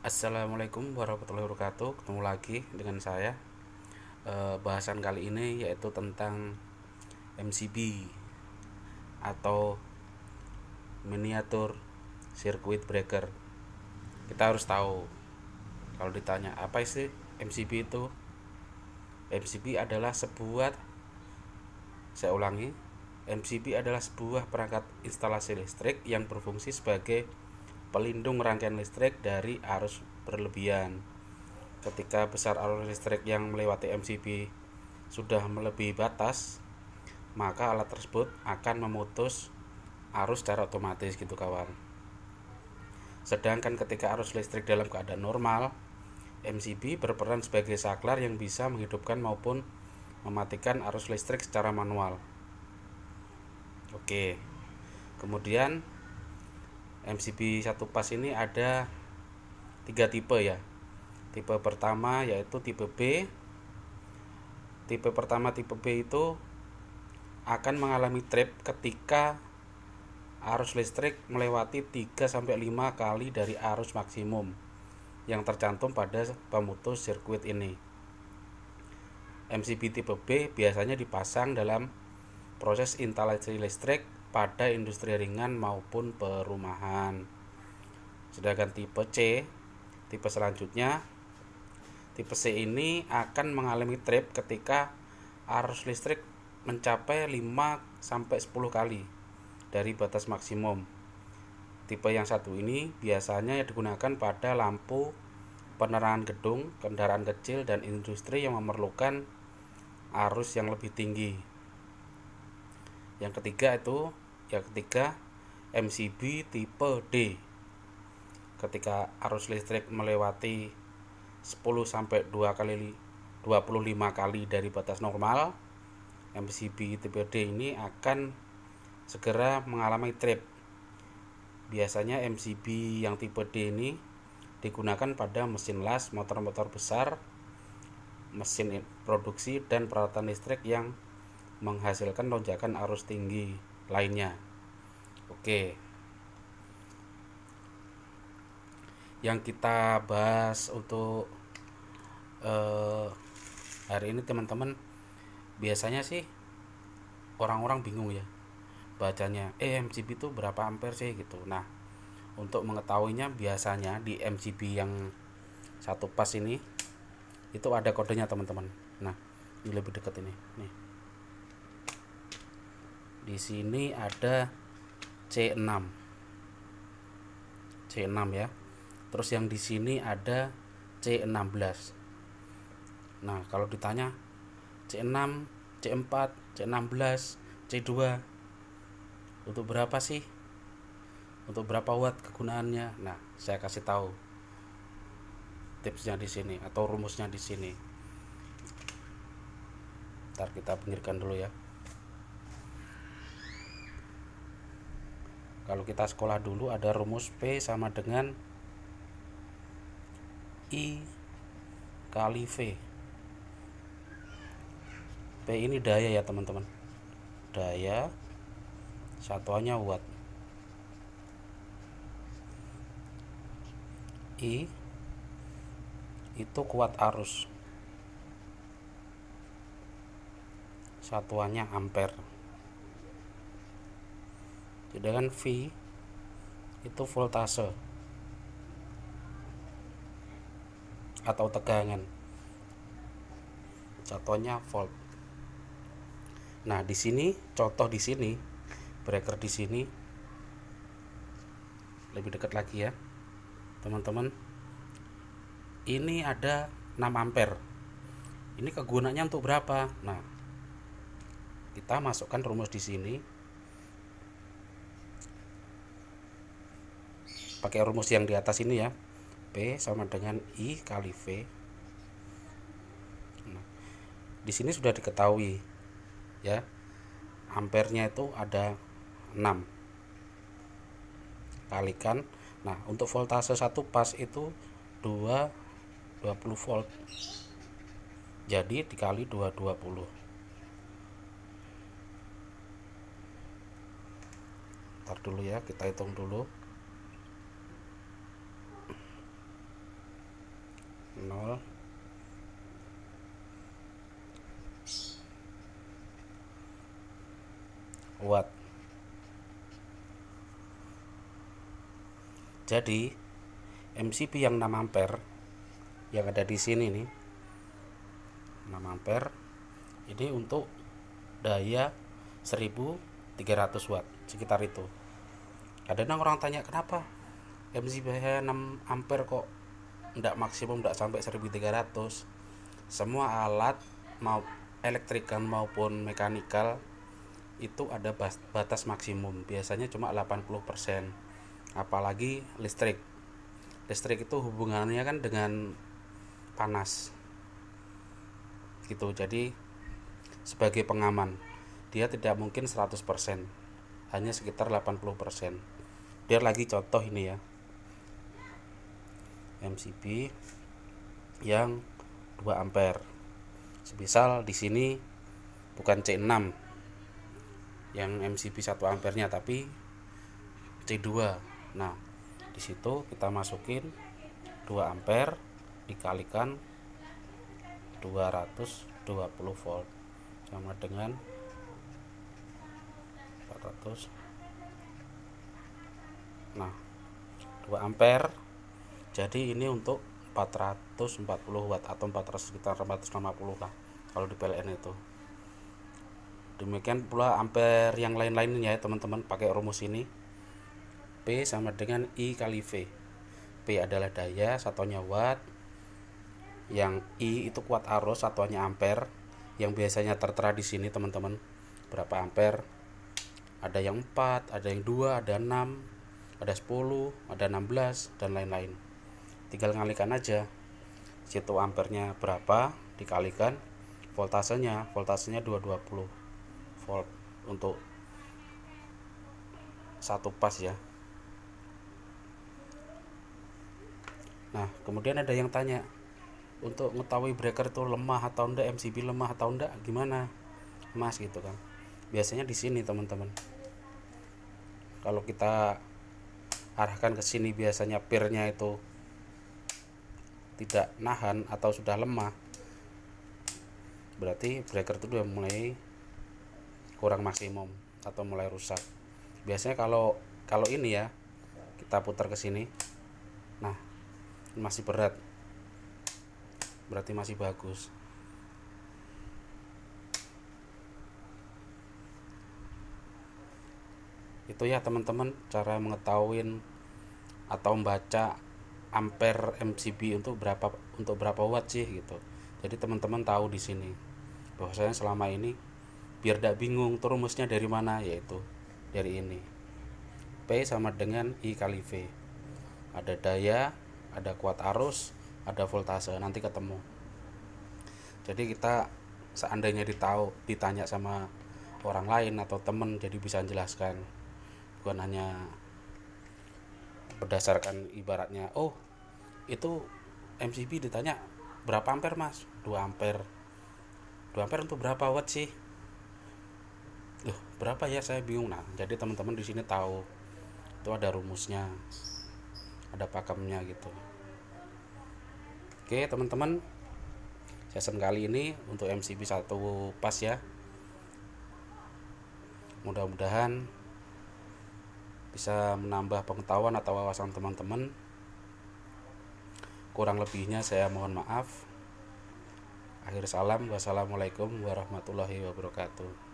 Assalamualaikum warahmatullahi wabarakatuh. Ketemu lagi dengan saya. Bahasan kali ini yaitu tentang MCB atau miniatur circuit breaker. Kita harus tahu, kalau ditanya apa sih MCB itu? MCB adalah sebuah Saya ulangi, MCB adalah sebuah perangkat instalasi listrik yang berfungsi sebagai pelindung rangkaian listrik dari arus berlebihan. Ketika besar arus listrik yang melewati MCB sudah melebihi batas, maka alat tersebut akan memutus arus secara otomatis gitu kawan. Sedangkan ketika arus listrik dalam keadaan normal, MCB berperan sebagai saklar yang bisa menghidupkan maupun mematikan arus listrik secara manual. Oke. Kemudian MCB satu pas ini ada 3 tipe ya. Tipe pertama yaitu tipe B. Tipe pertama tipe B itu akan mengalami trip ketika arus listrik melewati 3-5 kali dari arus maksimum yang tercantum pada pemutus sirkuit ini. MCB tipe B biasanya dipasang dalam proses instalasi listrik pada industri ringan maupun perumahan. Sedangkan tipe C, tipe selanjutnya, tipe C ini akan mengalami trip ketika arus listrik mencapai 5-10 kali dari batas maksimum. Tipe yang satu ini biasanya digunakan pada lampu penerangan gedung, kendaraan kecil, dan industri yang memerlukan arus yang lebih tinggi. Yang ketiga MCB tipe D. Ketika arus listrik melewati 10-25 kali dari batas normal, MCB tipe D ini akan segera mengalami trip. Biasanya MCB yang tipe D ini digunakan pada mesin las, motor-motor besar, mesin produksi, dan peralatan listrik yang menghasilkan lonjakan arus tinggi lainnya. Oke. Yang kita bahas untuk hari ini teman-teman, biasanya sih orang-orang bingung ya bacanya, MCB itu berapa ampere sih gitu. Nah, untuk mengetahuinya biasanya di MCB yang satu pas ini itu ada kodenya teman-teman. Nah, ini lebih dekat ini. Nih. Di sini ada C6. C6 ya. Terus yang di sini ada C16. Nah, kalau ditanya C6, C4, C16, C2 untuk berapa sih? Untuk berapa watt kegunaannya? Nah, saya kasih tahu tipsnya di sini atau rumusnya di sini. Ntar kita pinggirkan dulu ya. Kalau kita sekolah dulu ada rumus P sama dengan I kali V. P ini daya ya teman-teman. Daya, satuannya watt. I itu kuat arus, satuannya ampere. Sedangkan V itu voltase atau tegangan, satuannya volt. Nah, di sini contoh di sini breaker di sini lebih dekat lagi ya teman-teman. Ini ada 6 ampere. Ini kegunaannya untuk berapa? Nah, kita masukkan rumus di sini. Pakai rumus yang di atas ini ya. P sama dengan I kali V. Nah, di sini sudah diketahui ya. Ampernya itu ada 6. Kalikan. Nah, untuk voltase satu pas itu 20 volt. Jadi dikali 220. Ntar dulu ya, kita hitung dulu. 0 watt. Jadi MCB yang 6 ampere yang ada di sini nih, 6 ampere ini untuk daya 1300 watt sekitar itu. Kadang orang tanya kenapa MCB 6 ampere kok enggak maksimum, enggak sampai 1300. Semua alat mau elektrikan maupun mekanikal itu ada batas maksimum, biasanya cuma 80%. Apalagi listrik itu hubungannya kan dengan panas gitu. Jadi sebagai pengaman dia tidak mungkin 100%, hanya sekitar 80%. Biar lagi contoh ini ya, MCB yang 2 ampere. Semisal di sini bukan C6 yang MCB 1 ampernya, tapi C2. Nah, di situ kita masukin 2 ampere dikalikan 220 volt sama dengan 400. Nah, 2 ampere. Jadi ini untuk 440 watt atau 400 sekitar 460 lah kalau di PLN itu. Demikian pula ampere yang lain-lainnya ya teman-teman, pakai rumus ini. P sama dengan I kali V. P adalah daya, satuannya watt. Yang I itu kuat arus, satuannya ampere. Yang biasanya tertera di sini teman-teman, berapa ampere. Ada yang 4, ada yang 2, ada 6, ada 10, ada 16 dan lain-lain. Tinggal ngalikan aja situ ampernya berapa dikalikan voltasenya 220 volt untuk satu pas ya. Nah, kemudian ada yang tanya, untuk mengetahui breaker itu lemah atau enggak, MCB lemah atau enggak, gimana Mas gitu kan. Biasanya di sini teman-teman, kalau kita arahkan ke sini biasanya pirnya itu tidak nahan atau sudah lemah, berarti breaker itu udah mulai kurang maksimum atau mulai rusak. Biasanya kalau ini ya, kita putar ke sini, nah masih berat, berarti masih bagus. Itu ya teman-teman, cara mengetahui atau membaca ampere MCB untuk berapa watt sih gitu. Jadi teman-teman tahu di sini bahwasanya selama ini biar tidak bingung tuh rumusnya dari mana, yaitu dari ini. P sama dengan I kali V. Ada daya, ada kuat arus, ada voltase, nanti ketemu. Jadi kita seandainya ditanya sama orang lain atau temen, jadi bisa menjelaskan, bukan hanya berdasarkan ibaratnya, oh itu MCB ditanya berapa ampere Mas, 2 ampere. 2 ampere untuk berapa watt sih? Loh, berapa ya, saya bingung. Nah, jadi teman-teman di sini tahu itu ada rumusnya, ada pakemnya gitu. Oke teman-teman, session kali ini untuk MCB 1 pas ya. Mudah-mudahan bisa menambah pengetahuan atau wawasan teman-teman. Kurang lebihnya saya mohon maaf. Akhir salam, wassalamualaikum warahmatullahi wabarakatuh.